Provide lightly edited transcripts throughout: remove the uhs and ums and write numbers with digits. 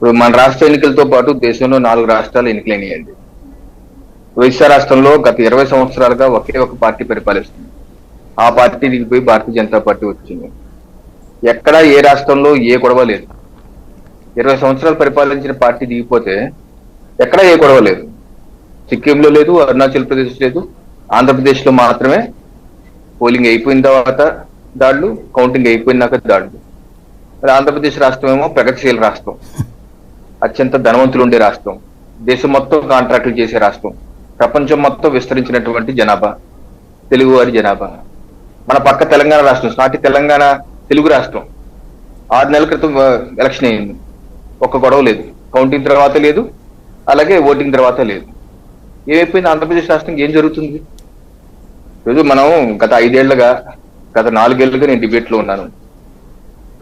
ఇప్పుడు మన రాష్ట్ర ఎన్నికలతో పాటు దేశంలో 4 రాష్ట్రాలు ఎన్నికలైనాయండి. ఒరిస్సా రాష్ట్రంలో గత 20 సంవత్సరాలుగా ఒకే ఒక పార్టీ పరిపాలిస్తుంది. ఆ పార్టీ దిగిపోయి భారతీయ జనతా పార్టీ వచ్చింది. ఎక్కడా ఏ రాష్ట్రంలో ఏ గొడవ లేదు. 20 సంవత్సరాలు పరిపాలించిన పార్టీ దిగిపోతే ఎక్కడా ఏ గొడవ లేదు. సిక్కింలో లేదు, అరుణాచల్ ప్రదేశ్ లేదు, ఆంధ్రప్రదేశ్ లో మాత్రమే పోలింగ్ అయిపోయిన తర్వాత దాడులు, కౌంటింగ్ అయిపోయినాక దాడులు. మరి ఆంధ్రప్రదేశ్ రాష్ట్రం ఏమో ప్రగతిశీల రాష్ట్రం, అత్యంత ధనవంతులు ఉండే రాష్ట్రం, దేశం మొత్తం కాంట్రాక్టులు చేసే రాష్ట్రం, ప్రపంచం మొత్తం విస్తరించినటువంటి జనాభా, తెలుగువారి జనాభా. మన పక్క తెలంగాణ రాష్ట్రం, సాటి తెలంగాణ తెలుగు రాష్ట్రం 6 నెలల క్రితం ఎలక్షన్ అయింది. ఒక్క గొడవ లేదు, కౌంటింగ్ తర్వాత లేదు, అలాగే ఓటింగ్ తర్వాత లేదు. ఏమైపోయింది? ఆంధ్రప్రదేశ్ రాష్ట్రం ఏం జరుగుతుంది? ఈరోజు మనం గత 5 ఏళ్లుగా, గత 4 ఏళ్లుగా నేను డిబేట్ లో ఉన్నాను.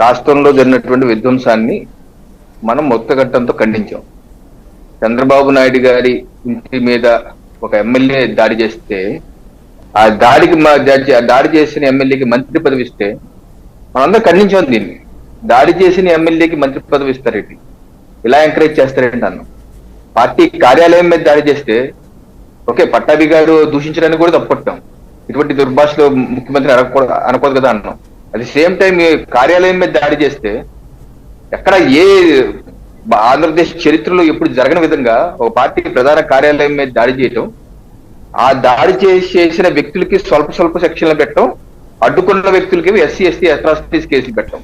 రాష్ట్రంలో జరిగినటువంటి విధ్వంసాన్ని మనం మొత్తగట్టంతో ఖండించాం. చంద్రబాబు నాయుడు గారి ఇంటి మీద ఒక ఎమ్మెల్యే దాడి చేస్తే, ఆ దాడికి దాడి చేసిన ఎమ్మెల్యేకి మంత్రి పదవి ఇస్తే మనందరం ఖండించాం దీన్ని. దాడి చేసిన ఎమ్మెల్యేకి మంత్రి పదవి ఇస్తారేంటి? ఇలా ఎంకరేజ్ చేస్తారేంటి అన్నాం. పార్టీ కార్యాలయం మీద దాడి చేస్తే ఓకే, పట్టాభి గారు దూషించడానికి కూడా తప్పట్టాం. ఇటువంటి దుర్భాషలో ముఖ్యమంత్రి అనకూడదు కదా అన్నాం. అట్ ది సేమ్ టైం కార్యాలయం మీద దాడి చేస్తే ఎక్కడ ఏ ఆంధ్రప్రదేశ్ చరిత్రలో ఎప్పుడు జరగని విధంగా ఒక పార్టీ ప్రధాన కార్యాలయం మీద దాడి చేయటం, ఆ దాడి చేసిన వ్యక్తులకి స్వల్ప సెక్షన్లు పెట్టడం, అడ్డుకున్న వ్యక్తులకి ఎస్సీ ఎస్టీ అట్రాసిటీస్ కేసులు పెట్టడం,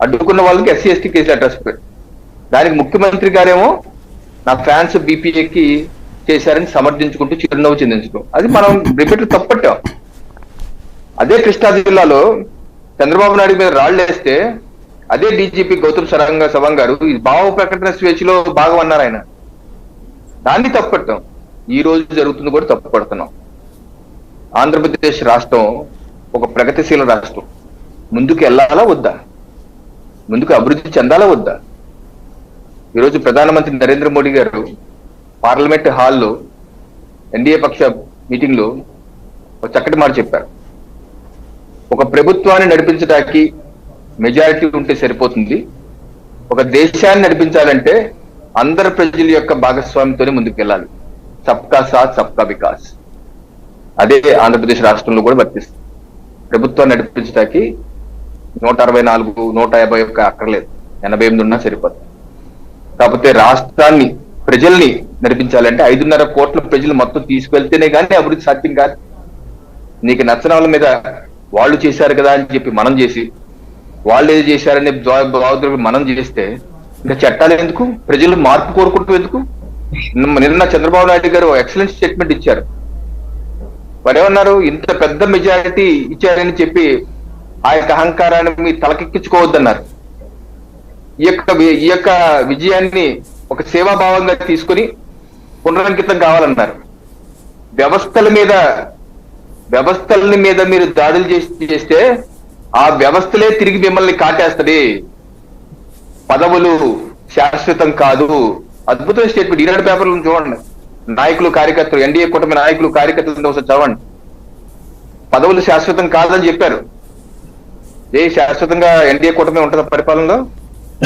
అడ్డుకున్న వాళ్ళకి ఎస్సీ ఎస్టీ కేసులు అట్రాసిటీ పెట్టడం. దానికి ముఖ్యమంత్రి గారేమో నా ఫ్యాన్స్ బీపీఏకి చేశారని సమర్థించుకుంటూ చిరునవ్వు చెందించడం. అది మనం రిపీట్ తప్పట్టాం. అదే కృష్ణా జిల్లాలో చంద్రబాబు నాయుడు మీద రాళ్లు వేస్తే అదే డీజీపీ గౌతమ్ సవాంగ్ గారు ఈ భావ ప్రకటన స్వేచ్ఛలో భాగం అన్నారు ఆయన. దాన్ని తప్పట్టాం. ఈ రోజు జరుగుతుంది కూడా తప్పుపడుతున్నాం. ఆంధ్రప్రదేశ్ రాష్ట్రం ఒక ప్రగతిశీల రాష్ట్రం. ముందుకు వెళ్ళాలా వద్దా? ముందుకు అభివృద్ధి చెందాలా వద్దా? ఈరోజు ప్రధానమంత్రి నరేంద్ర మోడీ గారు పార్లమెంట్ హాల్లో ఎన్డీఏ పక్ష మీటింగ్ లో ఒక చక్కటి మాట చెప్పారు. ఒక ప్రభుత్వాన్ని నడిపించడానికి మెజారిటీ ఉంటే సరిపోతుంది, ఒక దేశాన్ని నడిపించాలంటే అందరి ప్రజల యొక్క భాగస్వామ్యంతోనే ముందుకు వెళ్ళాలి. సబ్కా సాత్ సబ్కా వికాస్. అదే ఆంధ్రప్రదేశ్ రాష్ట్రంలో కూడా వర్తిస్తుంది. ప్రభుత్వాన్ని నడిపించడానికి 164, 151 అక్కర్లేదు, 88 ఉన్నా సరిపోతుంది. కాకపోతే రాష్ట్రాన్ని, ప్రజల్ని నడిపించాలంటే 5.5 కోట్ల ప్రజలు మొత్తం తీసుకెళ్తేనే కానీ అభివృద్ధి సాధ్యం కాదు. నీకు నచ్చని వాళ్ళ మీద వాళ్ళు చేశారు కదా అని చెప్పి మనం చేసి, వాళ్ళు ఏది చేశారని మనం చేస్తే ఇంకా చట్టాలు ఎందుకు? ప్రజలు మార్పు కోరుకుంటూ ఎందుకు? నిన్న చంద్రబాబు నాయుడు గారు ఎక్సలెంట్ స్టేట్మెంట్ ఇచ్చారు. వారు ఏమన్నారు? ఇంత పెద్ద మెజారిటీ ఇచ్చారని చెప్పి ఆ యొక్క అహంకారాన్ని మీ తలకెక్కించుకోవద్దన్నారు. ఈ యొక్క విజయాన్ని ఒక సేవాభావంగా తీసుకుని పునరంకితం కావాలన్నారు. వ్యవస్థల మీద మీరు దాడులు చేస్తే ఆ వ్యవస్థలే తిరిగి మిమ్మల్ని కాటేస్తది. పదవులు శాశ్వతం కాదు. అద్భుతమైన స్టేట్మెంట్. ఈనాడు పేపర్లు చూడండి. నాయకులు, కార్యకర్తలు, ఎన్డీఏ కూటమి నాయకులు, కార్యకర్తలు ఒకసారి చదవండి. పదవులు శాశ్వతం కాదని చెప్పారు. శాశ్వతంగా ఎన్డీఏ కూటమి ఉంటుందా పరిపాలనలో?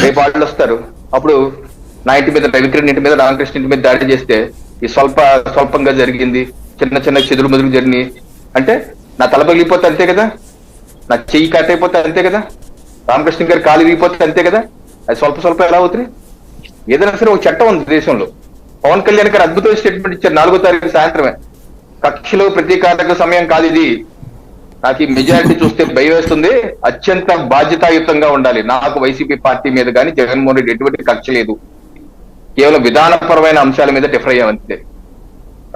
రేపు వాళ్ళు వస్తారు. అప్పుడు నా ఇంటి మీద, రవికిరణ్ ఇంటి మీద, రామకృష్ణ ఇంటి మీద దాడి చేస్తే ఈ స్వల్పంగా జరిగింది, చిన్న చెదురు మొదలు జరిగినాయి అంటే నా తల పగిలిపోతే అంతే కదా, నా చెయ్యి కట్టయిపోతే అంతే కదా, రామకృష్ణ గారి కాలు విరిగిపోతే అంతే కదా. అది స్వల్ప ఎలా అవుతుంది? ఏదైనా సరే ఒక చట్టం ఉంది దేశంలో. పవన్ కళ్యాణ్ గారు అద్భుతమైన స్టేట్మెంట్ ఇచ్చారు 4వ తారీఖు సాయంత్రమే. కక్షలో ప్రతీకారక సమయం కాదు ఇది. నాకు ఈ మెజారిటీ చూస్తే భయం వేస్తుంది. అత్యంత బాధ్యతాయుతంగా ఉండాలి. నాకు వైసీపీ పార్టీ మీద కానీ జగన్మోహన్ రెడ్డి ఎటువంటి కక్ష లేదు. కేవలం విధానపరమైన అంశాల మీద డిఫర్ అయ్యామంతే.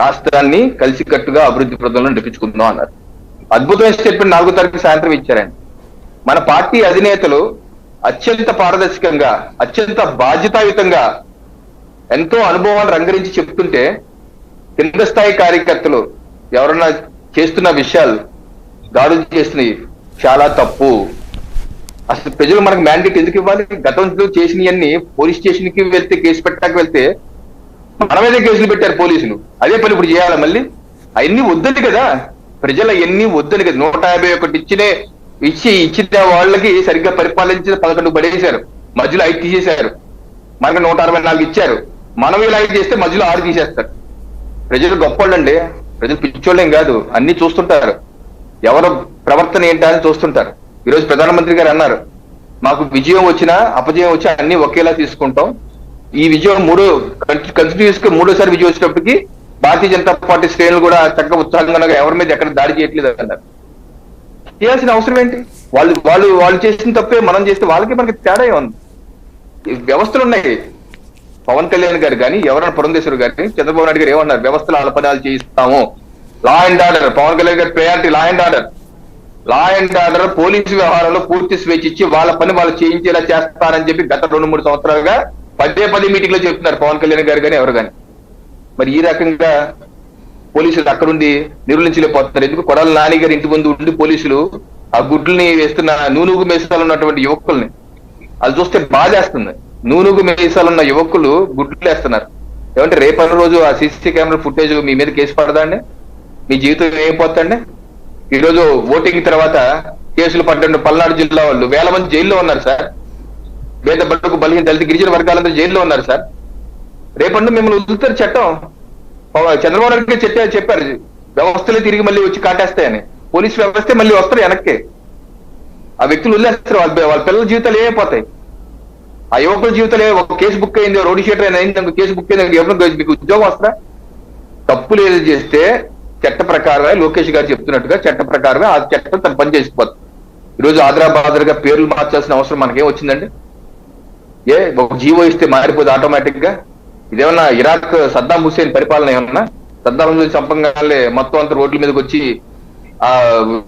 రాష్ట్రాన్ని కలిసికట్టుగా అభివృద్ధి ప్రదంలో నడిపించుకుందాం అన్నారు. అద్భుతమైన స్టేట్మెంట్ 4వ తారీఖు సాయంత్రం ఇచ్చారండి. మన పార్టీ అధినేతలు అత్యంత పారదర్శకంగా, అత్యంత బాధ్యతాయుతంగా ఎంతో అనుభవాలు రంగరించి చెప్తుంటే కింద స్థాయి కార్యకర్తలు ఎవరన్నా చేస్తున్న విషయాలు, దాడులు చేస్తున్నాయి, చాలా తప్పు. అసలు ప్రజలు మనకు మ్యాండేట్ ఎందుకు ఇవ్వాలి? గతంలో చేసినవన్నీ పోలీస్ స్టేషన్ కి వెళ్తే, కేసు పెట్టడానికి వెళ్తే మన మీదే కేసులు పెట్టారు పోలీసులు. అదే పని ఇప్పుడు చేయాలా మళ్ళీ? అవన్నీ వద్దని కదా ప్రజలు, అవన్నీ వద్దని కదా. 151 ఇచ్చిన వాళ్ళకి సరిగ్గా పరిపాలించిన 11 పడేశారు, మధ్యలో 5 తీసేశారు. మనకి 164 ఇచ్చారు. మనం ఇలా చేస్తే మధ్యలో 6 తీసేస్తారు. ప్రజలు గొప్పోళ్ళండి, ప్రజలు పిచ్చోళ్ళేం కాదు, అన్ని చూస్తుంటారు. ఎవరు ప్రవర్తన ఏంటా అని చూస్తుంటారు. ఈరోజు ప్రధానమంత్రి గారు అన్నారు, మాకు విజయం వచ్చినా అపజయం వచ్చినా అన్ని ఒకేలా తీసుకుంటాం. ఈ విజయం కంటిన్యూస్ గా 3వ విజయం వచ్చినప్పటికీ భారతీయ జనతా పార్టీ శ్రేణులు కూడా చక్కగా ఉత్సాహంగా ఎవరి మీద ఎక్కడ దాడి చేయట్లేదు అన్నారు. చేయాల్సిన అవసరం ఏంటి? వాళ్ళు చేసిన తప్పే మనం చేస్తే వాళ్ళకి మనకి తేడా ఉంది. వ్యవస్థలు ఉన్నాయి. పవన్ కళ్యాణ్ గారు కానీ ఎవరైనా పురంధేశ్వరి గారిని చంద్రబాబు నాయుడు గారు ఏమన్నారు? వ్యవస్థలు అలపనాలు చేయిస్తాము, law and order. Pawan Kalyan గారి priority law and order. Law and order, పోలీసు వ్యవహారంలో పూర్తి స్వేచ్ఛ ఇచ్చి వాళ్ళ పని వాళ్ళు చేయించేలా చేస్తారని చెప్పి గత 2-3 సంవత్సరాలుగా పదే మీటింగ్ లో చెప్తున్నారు పవన్ కళ్యాణ్ గారు కానీ ఎవరు కానీ. మరి ఈ రకంగా పోలీసులు అక్కడుండి నిర్వహించలేకపోతున్నారు. ఎందుకు? కొడాలి నాని గారి ఇంటి ముందు ఉండి పోలీసులు ఆ గుడ్లని వేస్తున్న నూనూగు మేసాలు ఉన్నటువంటి యువకుల్ని అది చూస్తే బాధేస్తుంది. నూనూగు మేసాలు ఉన్న యువకులు గుడ్లు వేస్తున్నారు. ఏమంటే రేపటి రోజు ఆ సీసీ కెమెరా ఫుటేజ్ మీ మీద కేసు పడదా అండి? మీ జీవితం ఏమైపోతుందండి? ఈ రోజు ఓటింగ్ తర్వాత కేసులు పడ్డ పల్నాడు జిల్లా వాళ్ళు 1000 మంది జైల్లో ఉన్నారు సార్. పేద బడుగు బలహీన దళిత గిరిజన వర్గాలందరూ జైల్లో ఉన్నారు సార్. రేపటి మిమ్మల్ని వదులుతారు చట్టం. చంద్రబాబు నాయుడు గారు చెప్పారు వ్యవస్థలే తిరిగి మళ్ళీ వచ్చి కాటేస్తాయని. పోలీసు వ్యవస్థే మళ్ళీ వస్తారు వెనక్కి. ఆ వ్యక్తులు వదిలేస్తారు. వాళ్ళ పిల్లల జీవితాలు ఏమైపోతాయి? ఆ యువకుల జీవితాలు ఒక కేసు బుక్ అయింది, రోడ్డు షీటర్ అయింది, కేసు బుక్ అయింది, ఎవరు మీకు ఉద్యోగం వస్తారా? తప్పులు ఏది చేస్తే చట్ట ప్రకారమే లోకేష్ గారు చెప్తున్నట్టుగా చట్ట ప్రకారమే ఆ చట్టం తన పని చేసిపోతుంది. ఈరోజు ఆదరాబాదరగా పేర్లు మార్చాల్సిన అవసరం మనకేం వచ్చిందండి? ఒక జీవో ఇస్తే మారిపోదు ఆటోమేటిక్ గా? ఇదేమన్నా ఇరాక్ సద్దాం హుస్సేన్ పరిపాలన ఏమన్నా? సద్దాం హుస్సేన్ చంపంగానే మొత్తం అంతా రోడ్ల మీదకి వచ్చి ఆ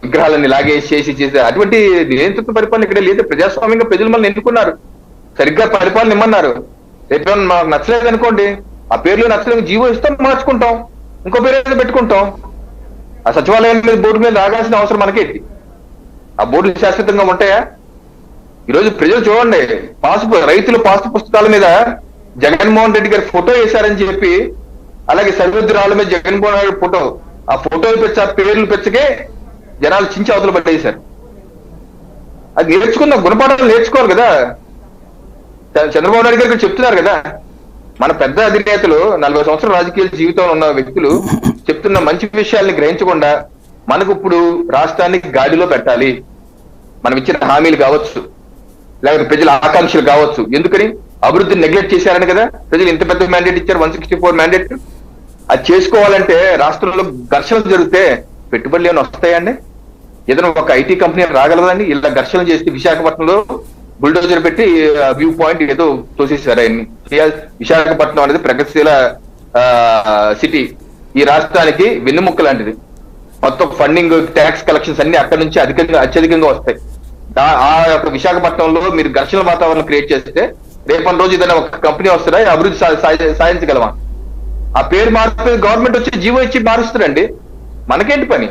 విగ్రహాలన్నీ లాగేసి చేసే అటువంటి నియంత్రిత పరిపాలన ఇక్కడ లేదు. ప్రజాస్వామ్యంగా ప్రజలు మనల్ని ఎన్నుకున్నారు, సరిగ్గా పరిపాలన ఇమ్మన్నారు. రేపేమన్నా మాకు నచ్చలేదు అనుకోండి, ఆ పేర్లు నచ్చలేదు, జీవో ఇస్తాం, మార్చుకుంటాం, ఇంకో పేరు పెట్టుకుంటాం. ఆ సచివాలయం మీద బోర్డు మీద రాగాల్సిన అవసరం మనకేంటి? ఆ బోర్డులు శాశ్వతంగా ఉంటాయా? ఈరోజు ప్రజలు చూడండి, రైతులు పాసు పుస్తకాల మీద జగన్మోహన్ రెడ్డి గారి ఫోటో వేశారని చెప్పి, అలాగే సరిహద్దురాళ్ళ మీద జగన్మోహన్ రెడ్డి ఫోటో, ఆ ఫోటోలు పెంచి ఆ పేర్లు పెంచకే జనాలు చించి అవతలు పట్టేశారు. అది నేర్చుకుందాం, గుణపాఠాలు నేర్చుకోవాలి కదా. చంద్రబాబు నాయుడు గారు చెప్తున్నారు కదా, మన పెద్ద అధినేతలు 40 సంవత్సరాల రాజకీయ జీవితంలో ఉన్న వ్యక్తులు చెప్తున్న మంచి విషయాల్ని గ్రహించకుండా మనకు ఇప్పుడు రాష్ట్రానికి గాడిలో పెట్టాలి. మనం ఇచ్చిన హామీలు కావచ్చు, లేకపోతే ప్రజల ఆకాంక్షలు కావచ్చు. ఎందుకని? అభివృద్ధిని నెగ్లెక్ట్ చేశారని కదా ప్రజలు ఇంత పెద్ద మ్యాండేట్ ఇచ్చారు, 164 మ్యాండేట్. అది చేసుకోవాలంటే రాష్ట్రంలో ఘర్షణలు జరిగితే పెట్టుబడులు ఏమైనా వస్తాయండి? ఏదైనా ఒక ఐటీ కంపెనీ రాగలదండి? ఇలా ఘర్షణలు చేస్తే విశాఖపట్నంలో బుల్డోజర్ పెట్టి వ్యూ పాయింట్ ఏదో తోసేశారు ఆయన్ని. విశాఖపట్నం అనేది ప్రగతిశీల సిటీ, ఈ రాష్ట్రానికి వెన్నుముక్క లాంటిది. మొత్తం ఫండింగ్, ట్యాక్స్ కలెక్షన్స్ అన్ని అక్కడి నుంచి అత్యధికంగా వస్తాయి. ఆ యొక్క విశాఖపట్నంలో మీరు ఘర్షణ వాతావరణం క్రియేట్ చేస్తే రేపటి రోజు ఏదైనా ఒక కంపెనీ వస్తుందా? అభివృద్ధి సాధించగలమా? ఆ పేరు మారిపోయి గవర్నమెంట్ వచ్చి జీవో ఇచ్చి మారుస్తుందండి. మనకేంటి పని?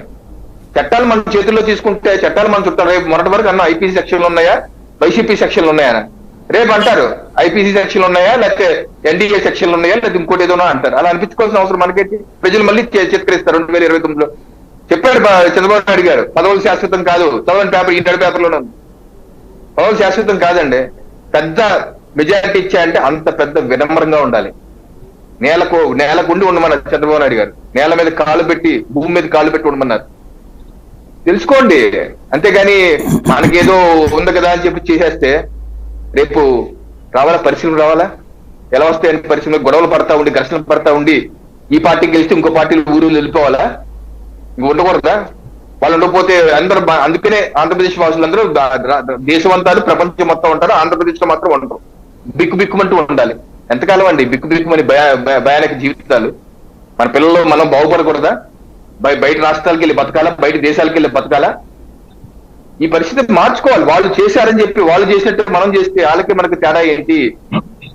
చట్టాలు మన చేతుల్లో తీసుకుంటే చట్టాలు మన చుట్టాలు. రేపు మొన్నటి వరకు అన్న ఐపీసీ సెక్షన్లు ఉన్నాయా, వైసీపీ సెక్షన్లు ఉన్నాయా? రేపు అంటారు ఐపీసీ సెక్షన్లు ఉన్నాయా, లేకపోతే ఎన్డీఏ సెక్షన్లు ఉన్నాయా, లేకపోతే ఇంకోటి ఏదోనా అంటారు. అలా అనిపించుకోవాల్సిన అవసరం మనకేంటి? ప్రజలు మళ్ళీ చిత్కరిస్తారు. 2029లో చెప్పాడు చంద్రబాబు నాయుడు గారు, పదవులు శాశ్వతం కాదు. చదవని పేపర్, ఈ పేపర్లోనే ఉంది. పదవులు శాశ్వతం కాదండి. పెద్ద మెజారిటీ ఇచ్చాయంటే అంత పెద్ద వినమ్రంగా ఉండాలి. నేలకుండి ఉండమన్నారు చంద్రబాబు నాయుడు గారు. నేల మీద కాలు పెట్టి, భూమి మీద కాలు పెట్టి ఉండమన్నారు. తెలుసుకోండి. అంతేగాని మనకేదో ఉంది కదా అని చెప్పి చేసేస్తే రేపు రావాలా? పరిశ్రమలు రావాలా? ఎలా వస్తాయని పరిశ్రమలు గొడవలు పడతా ఉండి, ఘర్షణలు పడతా ఉండి, ఈ పార్టీకి గెలిస్తే ఇంకో పార్టీలు ఊరు వెళ్ళిపోవాలా? ఇంక ఉండకూడదా? వాళ్ళు ఉండకపోతే అందరూ, అందుకనే ఆంధ్రప్రదేశ్ వాసులందరూ దేశం అంతా, ప్రపంచం మొత్తం ఉంటారు, ఆంధ్రప్రదేశ్ లో మాత్రం ఉండరు. బిక్కుమంటూ ఉండాలి. ఎంతకాలం అండి బిక్కుమని భయానక జీవితాలు? మన పిల్లలు మనం బాగుపడకూడదా? బయట రాష్ట్రాలకు వెళ్ళి బతకాలా? బయట దేశాలకు వెళ్ళి బతకాలా? ఈ పరిస్థితి మార్చుకోవాలి. వాళ్ళు చేశారని చెప్పి వాళ్ళు చేసినట్టు మనం చేస్తే వాళ్ళకి మనకి తేడా ఏంటి?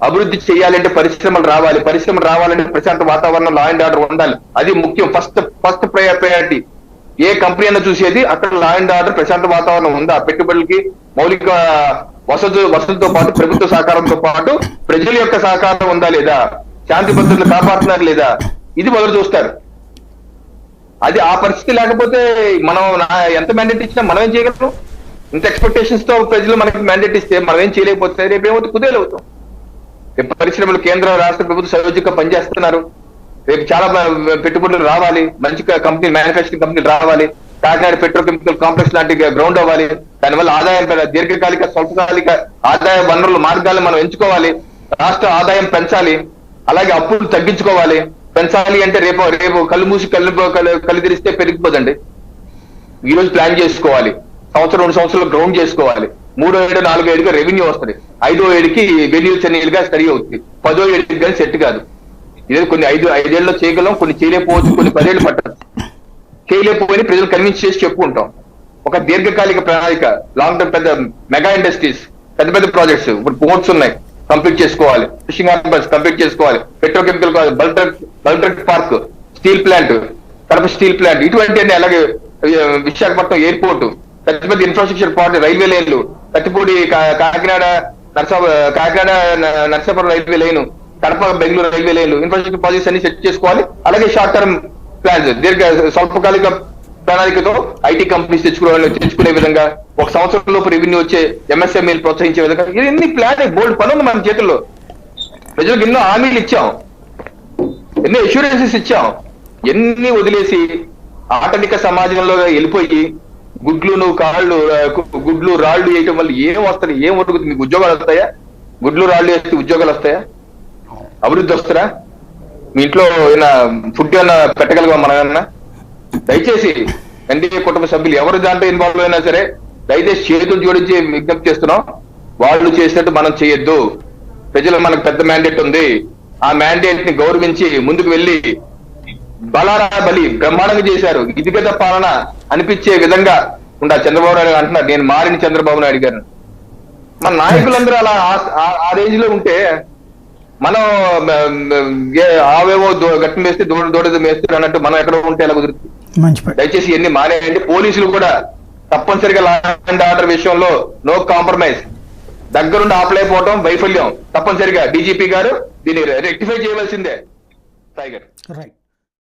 అభివృద్ధి చేయాలంటే పరిశ్రమలు రావాలి. పరిశ్రమలు రావాలంటే ప్రశాంత వాతావరణం, లా అండ్ ఆర్డర్ ఉండాలి. అది ముఖ్యం. First priority. ఏ కంపెనీ అయినా చూసేది అక్కడ లా అండ్ ఆర్డర్, ప్రశాంత వాతావరణం ఉందా, పెట్టుబడులకి మౌలిక వసతులతో పాటు ప్రభుత్వ సహకారంతో పాటు ప్రజల యొక్క సహకారం ఉందా లేదా, శాంతి భద్రతలు కాపాడుతున్నారు లేదా, ఇది మొదలు చూస్తారు. అది ఆ పరిస్థితి లేకపోతే మనం ఎంత మ్యాండేట్ ఇచ్చినా మనం ఏం చేయగలం? ఇంత ఎక్స్పెక్టేషన్స్ తో ప్రజలు మనకి మ్యాండేట్ ఇస్తే మనం ఏం చేయలేకపోతే రేపేమవుతుంది? కుదేలవుతాం. పరిశ్రమలు కేంద్ర రాష్ట్ర ప్రభుత్వం సయోధ్యంగా పనిచేస్తున్నారు. రేపు చాలా పెట్టుబడులు రావాలి, మంచి కంపెనీ మ్యానుఫాక్చరింగ్ కంపెనీలు రావాలి, కాకినాడ పెట్రోకెమికల్ కాంప్లెక్స్ లాంటి గ్రౌండ్ అవ్వాలి. దానివల్ల ఆదాయం దీర్ఘకాలిక స్వల్పకాలిక ఆదాయ వనరుల మార్గాలను మనం ఎంచుకోవాలి. రాష్ట్ర ఆదాయం పెంచాలి, అలాగే అప్పులు తగ్గించుకోవాలి. పెంచాలి అంటే రేపు కళ్ళు మూసి కళ్ళు తెరిస్తే పెరిగిపోదండి. ఈ రోజు ప్లాన్ చేసుకోవాలి, సంవత్సరం 2 సంవత్సరాలు గ్రౌండ్ చేసుకోవాలి. 3వ ఏడు 4వ ఏడుగా రెవెన్యూ వస్తుంది, 5వ ఏడుకి వెన్యూల్ చెన్నీలుగా స్టడీ అవుతుంది, 10వ ఏడుకి కానీ సెట్ కాదు. ఇదే కొన్ని 5 ఏళ్ళలో చేయగలం, కొన్ని చేయలేకపోవచ్చు, కొన్ని 10 ఏళ్ళు పట్టదు. చేయలేకపోయి ప్రజలు కన్విన్స్ చేసి చెప్పుకుంటాం. ఒక దీర్ఘకాలిక ప్రణాళిక, లాంగ్ టర్మ్, పెద్ద మెగా ఇండస్ట్రీస్, పెద్ద ప్రాజెక్ట్స్, ఇప్పుడు పోర్ట్స్ ఉన్నాయి, కంప్లీట్ చేసుకోవాలి. ఫిషింగ్ హార్బర్స్ కంప్లీట్ చేసుకోవాలి. Petrochemical bulk park, steel plant, Kadapa steel plant, ఇటువంటి అలాగే విశాఖపట్నం ఎయిర్పోర్ట్, పెద్ద ఇన్ఫ్రాస్ట్రక్చర్ పార్ట్, రైల్వే లైన్లు, Kathipudi Kakinada Narsapuram railway line, Kadapa Bengaluru railway లైన్లు, ఇన్ఫ్రాస్ట్రక్చర్ ప్రాజెక్ట్స్ అన్ని సెట్ చేసుకోవాలి. అలాగే షార్ట్ టర్మ్ ప్లాన్స్, స్వల్పకాలిక ప్రణాళికతో ఐటీ కంపెనీస్ తెచ్చుకునే విధంగా, 1 సంవత్సరం లోపు రెవెన్యూ వచ్చే ఎంఎస్ఎంఈలు ప్రోత్సహించే విధంగా, ఇవన్నీ ప్లాన్ బోల్డ్ పనులు మన చేతుల్లో. ప్రజలకు ఎన్నో హామీలు ఇచ్చాం, ఎన్నో అష్యూరెన్సెస్ ఇచ్చాం. ఎన్ని వదిలేసి ఆటవిక సమాజంలో వెళ్ళిపోయి గుడ్లు రాళ్లు వేయటం వల్ల ఏం వస్తుంది? ఏం వరుగుతుంది? మీకు ఉద్యోగాలు వస్తాయా? గుడ్లు రాళ్లు వేస్తే ఉద్యోగాలు వస్తాయా? అభివృద్ధి వస్తారా? మీ ఇంట్లో ఏమైనా ఫుడ్ ఏమైనా పెట్టగలగా మనమన్నా? దయచేసి ఎన్డీఏ కుటుంబ సభ్యులు ఎవరు దాంట్లో ఇన్వాల్వ్ అయినా సరే దయచేసి చేతులు జోడించి విజ్ఞప్తి చేస్తున్నాం. వాళ్ళు చేసినట్టు మనం చేయొద్దు. ప్రజలు మనకు పెద్ద మ్యాండేట్ ఉంది, ఆ మ్యాండేట్ ని గౌరవించి ముందుకు వెళ్ళి బలారా బలి బ్రహ్మాండంగా చేశారు. ఇది కదా పాలన అనిపించే విధంగా ఉండాలి. చంద్రబాబు నాయుడు అంటున్నారు, నేను మారిన చంద్రబాబు నాయుడు గారు. మన నాయకులందరూ అలా ఆ రేంజ్ లో ఉంటే మనం ఆవేవో గట్టి వేస్తే దూడది వేస్తారు అన్నట్టు మనం ఎక్కడ ఉంటే ఎలా కుదురుతుంది? దయచేసి ఇవన్నీ మానేయండి. పోలీసులు కూడా తప్పనిసరిగా లా అండ్ ఆర్డర్ విషయంలో నో కాంప్రమైజ్. దగ్గరుండి ఆపలేకపోవడం వైఫల్యం. తప్పనిసరిగా డీజీపీ గారు దీన్ని రెక్టిఫై చేయవలసిందే. Tiger right.